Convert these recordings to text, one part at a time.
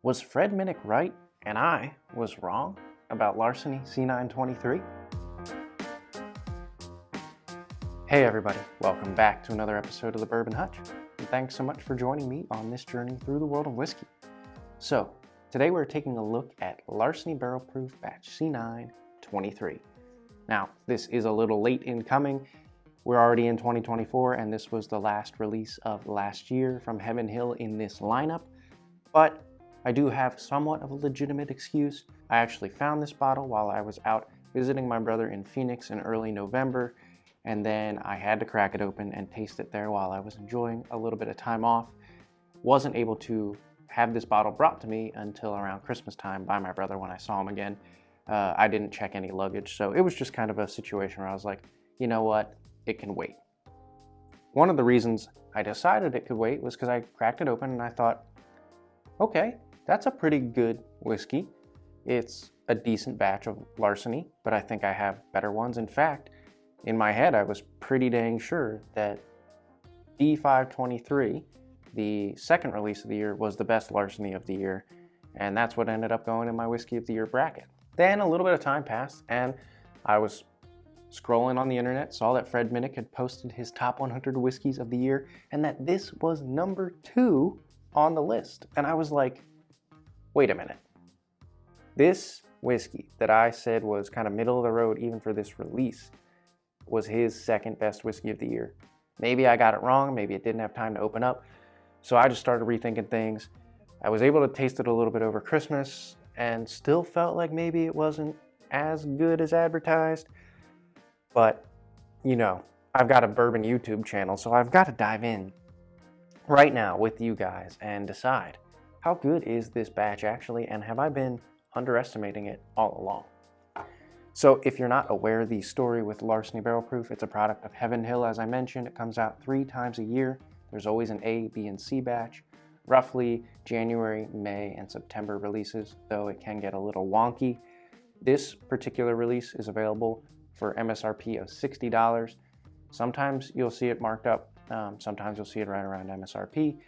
Was Fred Minnick right and I was wrong about Larceny C923? Hey everybody, welcome back to another episode of the Bourbon Hutch, and thanks so much for joining me on this journey through the world of whiskey. So, today we're taking a look at Larceny Barrel Proof Batch C923. Now, this is a little late in coming. We're already in 2024, and this was the last release of last year from Heaven Hill in this lineup, but I do have somewhat of a legitimate excuse. I actually found this bottle while I was out visiting my brother in Phoenix in early November, and then I had to crack it open and taste it there while I was enjoying a little bit of time off. Wasn't able to have this bottle brought to me until around Christmas time by my brother when I saw him again. I didn't check any luggage, so it was just kind of a situation where I was like, you know what, it can wait. One of the reasons I decided it could wait was because I cracked it open and I thought, okay, that's a pretty good whiskey. It's a decent batch of Larceny, but I think I have better ones. In fact, in my head, I was pretty dang sure that B523, the second release of the year, was the best Larceny of the year, and that's what ended up going in my Whiskey of the Year bracket. Then a little bit of time passed, and I was scrolling on the internet, saw that Fred Minnick had posted his top 100 whiskeys of the year, and that this was number 2 on the list. And I was like, wait a minute. This whiskey that I said was kind of middle of the road even for this release was his second best whiskey of the year. Maybe I got it wrong, maybe it didn't have time to open up. So I just started rethinking things. I was able to taste it a little bit over Christmas and still felt like maybe it wasn't as good as advertised. But, you know, I've got a bourbon YouTube channel, so I've got to dive in right now with you guys and decide, how good is this batch actually, and have I been underestimating it all along? So if you're not aware of the story with Larceny Barrel Proof, it's a product of Heaven Hill, as I mentioned. It comes out 3 times a year. There's always an A, B, and C batch. Roughly January, May, and September releases, though it can get a little wonky. This particular release is available for MSRP of $60. Sometimes you'll see it marked up. Sometimes you'll see it right around MSRP.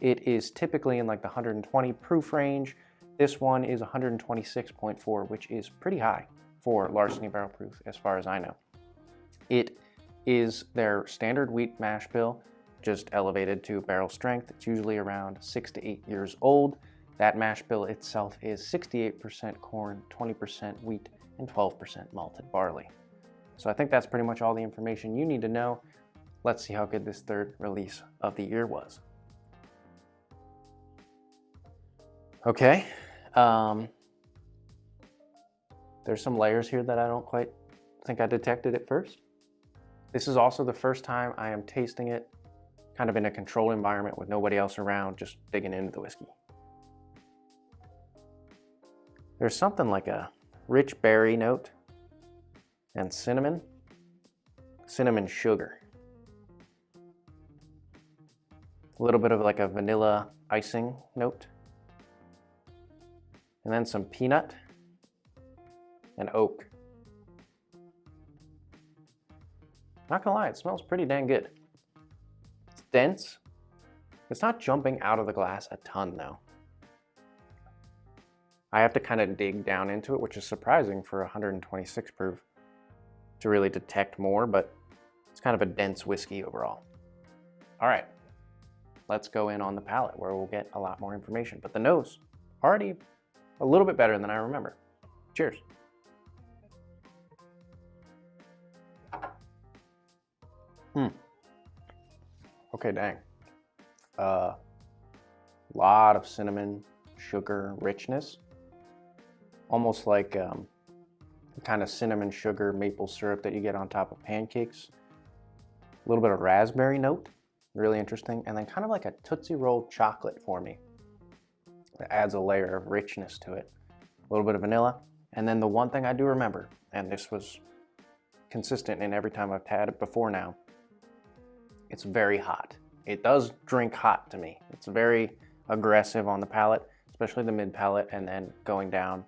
It is typically in like the 120 proof range. This one is 126.4, which is pretty high for Larceny Barrel Proof as far as I know. It is their standard wheat mash bill, just elevated to barrel strength. It's usually around 6 to 8 years old. That mash bill itself is 68% corn, 20% wheat, and 12% malted barley. So I think that's pretty much all the information you need to know. Let's see how good this third release of the year was. Okay, there's some layers here that I don't quite think I detected at first. This is also the first time I am tasting it kind of in a controlled environment with nobody else around, just digging into the whiskey. There's something like a rich berry note and cinnamon sugar. A little bit of like a vanilla icing note. And then some peanut and oak. Not gonna lie, it smells pretty dang good. It's dense. It's not jumping out of the glass a ton though. I have to kind of dig down into it, which is surprising for 126 proof to really detect more, but it's kind of a dense whiskey overall. All right, let's go in on the palate where we'll get a lot more information. But the nose, already a little bit better than I remember. Cheers. Okay, dang. Lot of cinnamon, sugar, richness. Almost like the kind of cinnamon sugar maple syrup that you get on top of pancakes. A little bit of raspberry note, really interesting. And then kind of like a Tootsie Roll chocolate for me. It adds a layer of richness to it. A little bit of vanilla. And then the one thing I do remember, and this was consistent in every time I've had it before now, it's very hot. It does drink hot to me. It's very aggressive on the palate, especially the mid palate, and then going down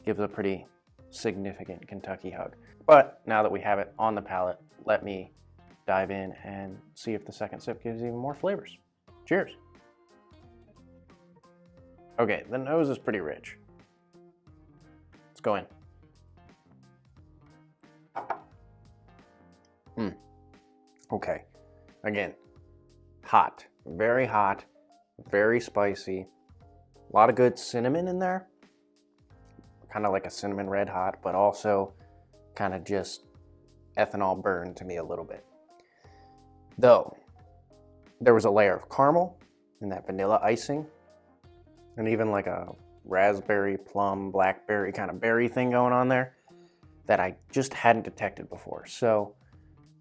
gives a pretty significant Kentucky hug. But now that we have it on the palate, let me dive in and see if the second sip gives even more flavors. Cheers. Okay, the nose is pretty rich. Let's go in. Okay, again, hot, very spicy. A lot of good cinnamon in there. Kind of like a cinnamon red hot, but also kind of just ethanol burn to me a little bit. Though, there was a layer of caramel and that vanilla icing, and even like a raspberry, plum, blackberry kind of berry thing going on there that I just hadn't detected before. So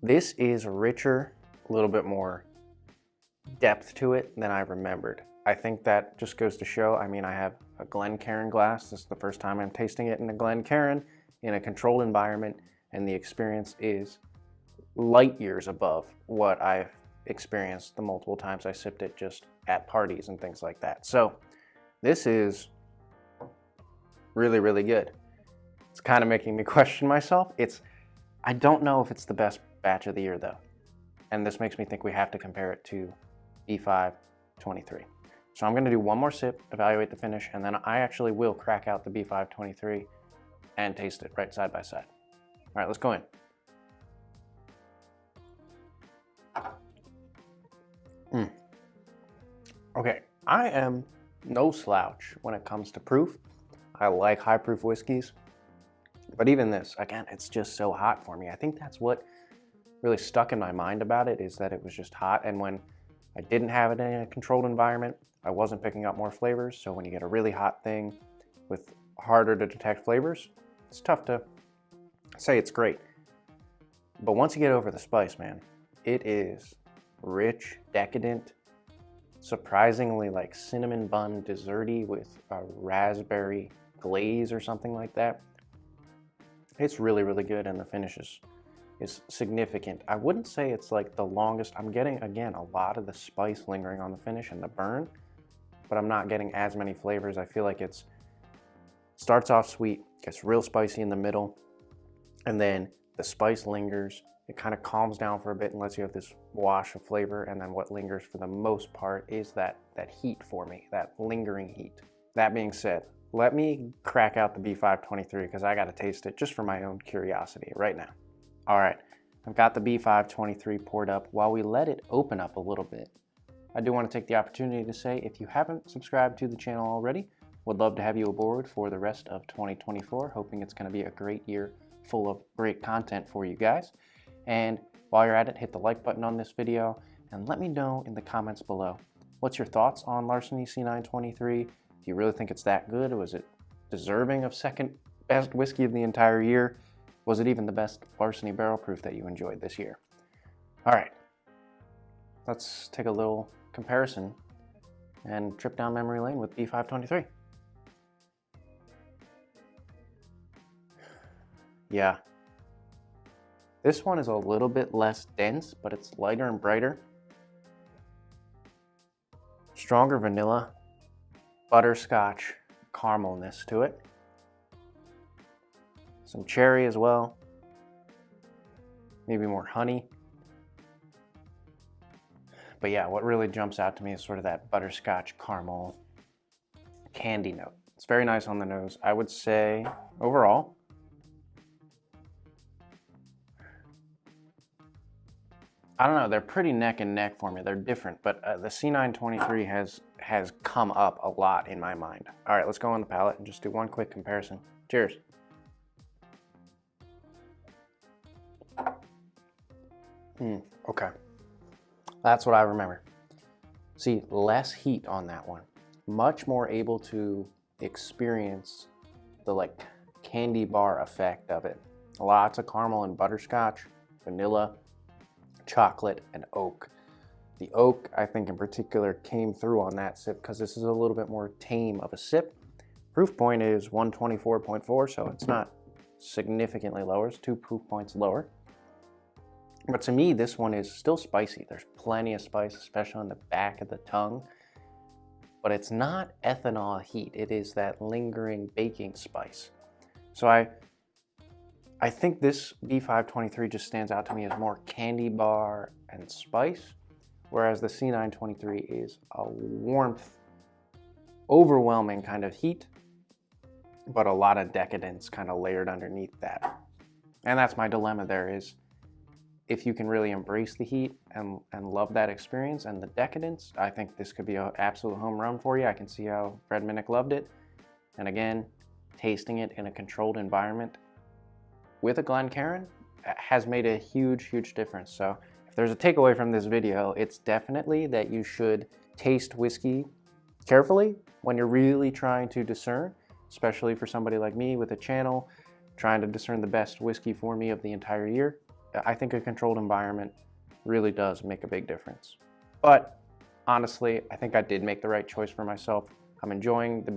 this is richer, a little bit more depth to it than I remembered. I think that just goes to show, I mean, I have a Glencairn glass. This is the first time I'm tasting it in a Glencairn in a controlled environment, and the experience is light years above what I've experienced the multiple times I sipped it just at parties and things like that. So this is really, really good. It's kind of making me question myself. I don't know if it's the best batch of the year though. And this makes me think we have to compare it to B523. So I'm going to do one more sip, evaluate the finish, and then I actually will crack out the B523 and taste it right side by side. All right, let's go in. Okay, I am no slouch when it comes to proof. I like high proof whiskeys, but even this, again, it's just so hot for me. I think that's what really stuck in my mind about it, is that it was just hot, and when I didn't have it in a controlled environment, I wasn't picking up more flavors. So when you get a really hot thing with harder to detect flavors, it's tough to say it's great. But once you get over the spice, man, it is rich, decadent, surprisingly like cinnamon bun desserty with a raspberry glaze or something like that. It's really, really good, and the finish is significant. I wouldn't say it's like the longest. I'm getting, again, a lot of the spice lingering on the finish and the burn, but I'm not getting as many flavors. I feel like it's starts off sweet, gets real spicy in the middle, and then the spice lingers. It kind of calms down for a bit and lets you have this wash of flavor, and then what lingers for the most part is that heat for me, that lingering heat. That being said, let me crack out the B523 because I got to taste it just for my own curiosity right now. All right, I've got the B523 poured up. While we let it open up a little bit, I do want to take the opportunity to say, if you haven't subscribed to the channel already, would love to have you aboard for the rest of 2024, hoping it's going to be a great year full of great content for you guys. And while you're at it, hit the like button on this video and let me know in the comments below. What's your thoughts on Larceny C923? Do you really think it's that good? Was it deserving of second best whiskey of the entire year? Was it even the best Larceny barrel proof that you enjoyed this year? All right, let's take a little comparison and trip down memory lane with B523. Yeah. This one is a little bit less dense, but it's lighter and brighter. Stronger vanilla, butterscotch, caramelness to it. Some cherry as well. Maybe more honey. But yeah, what really jumps out to me is sort of that butterscotch caramel candy note. It's very nice on the nose. I would say overall, I don't know, they're pretty neck and neck for me. They're different, but the C923 has come up a lot in my mind. All right, let's go on the palate and just do one quick comparison. Cheers. Okay, that's what I remember. See, less heat on that one. Much more able to experience the like candy bar effect of it. Lots of caramel and butterscotch, vanilla, chocolate, and oak. The oak, I think in particular, came through on that sip because this is a little bit more tame of a sip. Proof point is 124.4, so it's not significantly lower. It's 2 proof points lower. But to me, this one is still spicy. There's plenty of spice, especially on the back of the tongue. But it's not ethanol heat. It is that lingering baking spice. So I think this B523 just stands out to me as more candy bar and spice, whereas the C923 is a warmth overwhelming kind of heat, but a lot of decadence kind of layered underneath that. And that's my dilemma there is, if you can really embrace the heat and love that experience and the decadence, I think this could be an absolute home run for you. I can see how Fred Minnick loved it. And again, tasting it in a controlled environment with a Glencairn has made a huge, huge difference. So if there's a takeaway from this video, it's definitely that you should taste whiskey carefully when you're really trying to discern, especially for somebody like me with a channel, trying to discern the best whiskey for me of the entire year. I think a controlled environment really does make a big difference. But honestly, I think I did make the right choice for myself. I'm enjoying the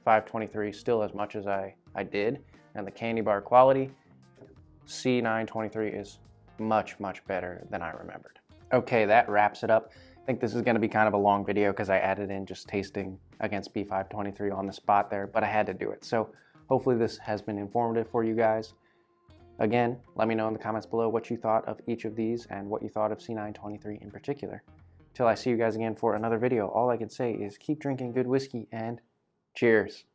B523 still as much as I did, and the candy bar quality, C923 is much, much better than I remembered. Okay, that wraps it up. I think this is going to be kind of a long video because I added in just tasting against B523 on the spot there, but I had to do it. So hopefully this has been informative for you guys. Again, let me know in the comments below what you thought of each of these and what you thought of C923 in particular. Till I see you guys again for another video, all I can say is keep drinking good whiskey and cheers.